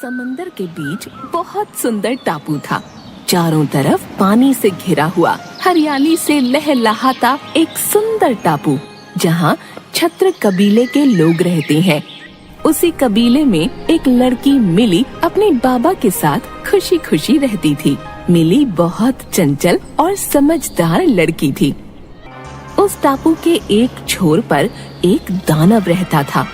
समंदर के बीच बहुत सुंदर टापू था। चारों तरफ पानी से घिरा हुआ, हरियाली से लहलहाता एक सुंदर टापू, जहाँ छत्र कबीले के लोग रहते हैं। उसी कबीले में एक लड़की मिली अपने बाबा के साथ खुशी खुशी रहती थी। मिली बहुत चंचल और समझदार लड़की थी। उस टापू के एक छोर पर एक दानव रहता था,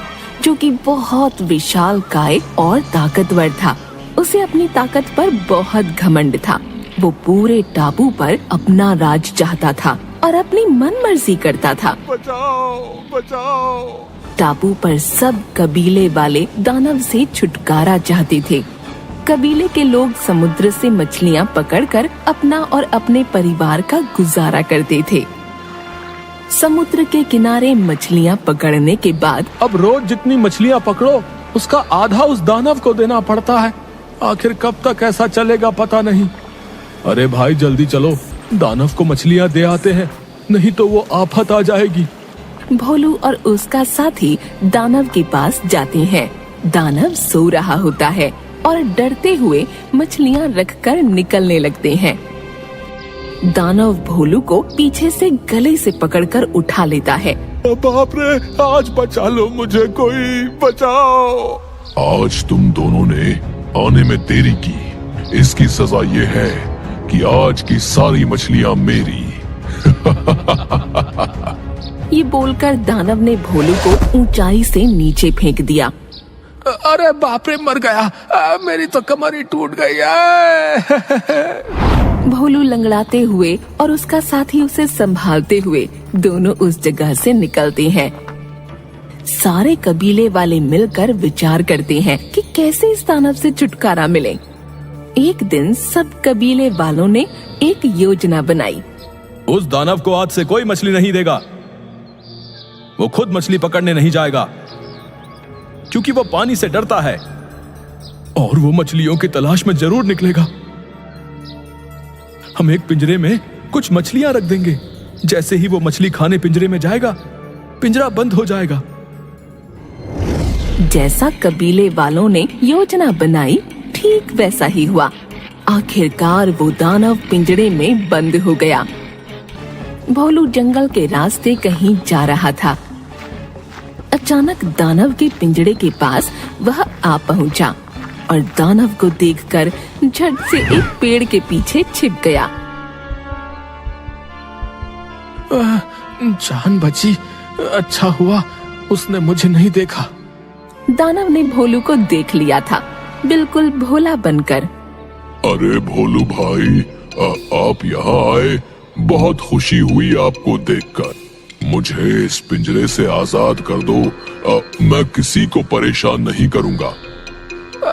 जो कि बहुत विशालकाय और ताकतवर था। उसे अपनी ताकत पर बहुत घमंड था। वो पूरे टापू पर अपना राज चाहता था और अपनी मनमर्जी करता था। बचाओ, बचाओ। टापू पर सब कबीले वाले दानव से छुटकारा चाहते थे। कबीले के लोग समुद्र से मछलियाँ पकड़कर अपना और अपने परिवार का गुजारा करते थे। समुद्र के किनारे मछलियाँ पकड़ने के बाद अब रोज जितनी मछलियाँ पकड़ो उसका आधा उस दानव को देना पड़ता है। आखिर कब तक ऐसा चलेगा पता नहीं। अरे भाई जल्दी चलो, दानव को मछलियाँ दे आते हैं, नहीं तो वो आफत आ जाएगी। भोलू और उसका साथी दानव के पास जाते हैं। दानव सो रहा होता है और डरते हुए मछलियाँ रखकर निकलने लगते हैं। दानव भोलू को पीछे से गले से पकड़कर उठा लेता है। बाप रे, आज बचा लो मुझे, कोई बचाओ। आज तुम दोनों ने आने में देरी की, इसकी सजा ये है कि आज की सारी मछलियाँ मेरी। ये बोलकर दानव ने भोलू को ऊंचाई से नीचे फेंक दिया। अरे बाप रे, मर गया। मेरी तो कमर ही टूट गई। भोलू लंगड़ाते हुए और उसका साथी उसे संभालते हुए दोनों उस जगह से निकलते हैं। सारे कबीले वाले मिलकर विचार करते हैं कि कैसे इस दानव से छुटकारा मिले। एक दिन सब कबीले वालों ने एक योजना बनाई। उस दानव को आज से कोई मछली नहीं देगा। वो खुद मछली पकड़ने नहीं जाएगा, क्योंकि वो पानी से डरता है और वो मछलियों की तलाश में जरूर निकलेगा। हम एक पिंजरे में कुछ मछलियां रख देंगे। जैसे ही वो मछली खाने पिंजरे में जाएगा, पिंजरा बंद हो जाएगा। जैसा कबीले वालों ने योजना बनाई, ठीक वैसा ही हुआ। आखिरकार वो दानव पिंजरे में बंद हो गया। भोलू जंगल के रास्ते कहीं जा रहा था। अचानक दानव के पिंजरे के पास वह आ पहुंचा और दानव को देखकर झट से एक पेड़ के पीछे छिप गया। जान बची, अच्छा हुआ उसने मुझे नहीं देखा। दानव ने भोलू को देख लिया था, बिल्कुल भोला बनकर। अरे भोलू भाई, आप यहाँ आए, बहुत खुशी हुई आपको देखकर। मुझे इस पिंजरे से आजाद कर दो, मैं किसी को परेशान नहीं करूँगा।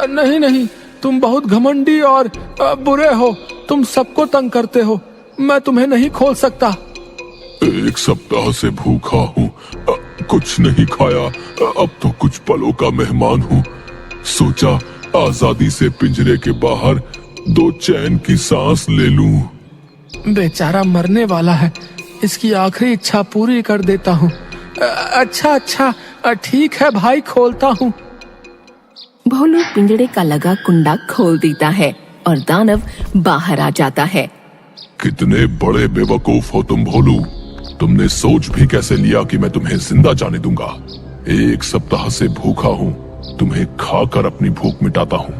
नहीं नहीं, तुम बहुत घमंडी और बुरे हो। तुम सबको तंग करते हो। मैं तुम्हें नहीं खोल सकता। एक सप्ताह से भूखा हूँ, कुछ नहीं खाया। अब तो कुछ पलों का मेहमान हूँ। सोचा आजादी से पिंजरे के बाहर दो चैन की सांस ले लूं। बेचारा मरने वाला है, इसकी आखिरी इच्छा पूरी कर देता हूँ। अच्छा, ठीक है भाई, खोलता हूँ। भोलू पिंजरे का लगा कुंडा खोल देता है और दानव बाहर आ जाता है। कितने बड़े बेवकूफ हो तुम भोलू। तुमने सोच भी कैसे लिया कि मैं तुम्हें जिंदा जाने दूंगा। एक सप्ताह से भूखा हूँ, तुम्हें खाकर अपनी भूख मिटाता हूँ।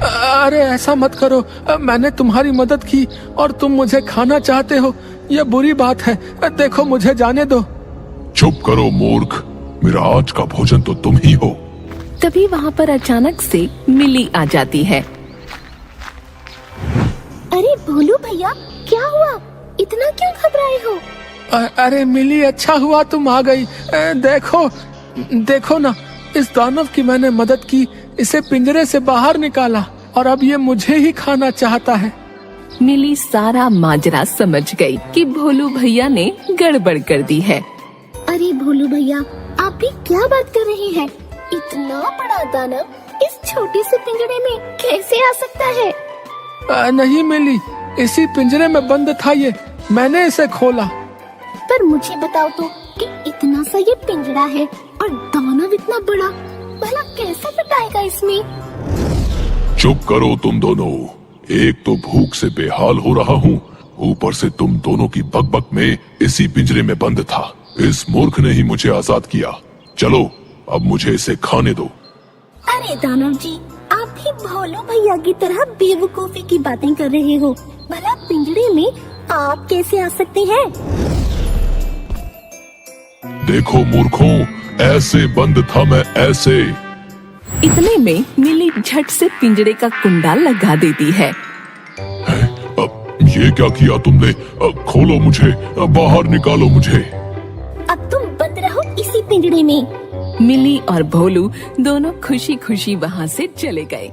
अरे ऐसा मत करो, मैंने तुम्हारी मदद की और तुम मुझे खाना चाहते हो, यह बुरी बात है। देखो मुझे जाने दो। चुप करो मूर्ख, मेरा आज का भोजन तो तुम ही हो। तभी वहाँ पर अचानक से मिली आ जाती है। अरे भोलू भैया, क्या हुआ? इतना क्यों घबराए हो? अरे मिली, अच्छा हुआ तुम आ गई। देखो ना, इस दानव की मैंने मदद की, इसे पिंजरे से बाहर निकाला और अब ये मुझे ही खाना चाहता है। मिली सारा माजरा समझ गई कि भोलू भैया ने गड़बड़ कर दी है। अरे भोलू भैया, आप भी क्या बात कर रहे हैं? इतना बड़ा दानव इस छोटे से पिंजरे में कैसे आ सकता है? नहीं मिली, इसी पिंजरे में बंद था ये, मैंने इसे खोला। पर मुझे बताओ तो कि इतना सा ये पिंजरा है और दानव इतना बड़ा, भला कैसे बिठाएगा इसमें? चुप करो तुम दोनों। एक तो भूख से बेहाल हो रहा हूँ, ऊपर से तुम दोनों की बकबक में इसी पिंजरे में बंद था। इस मूर्ख ने ही मुझे आजाद किया। चलो अब मुझे इसे खाने दो। अरे दानव जी, आप भी भोलू भैया की तरह बेवकूफी की बातें कर रहे हो। भला पिंजरे में आप कैसे आ सकते हैं? देखो मूर्खों, ऐसे बंद था मैं, ऐसे। इतने में मिली झट से पिंजरे का कुंडा लगा देती है। ये क्या किया तुमने? खोलो मुझे, बाहर निकालो मुझे। अब तुम बंद रहो इसी पिंजरे में। मिली और भोलू दोनों खुशी खुशी वहाँ से चले गए।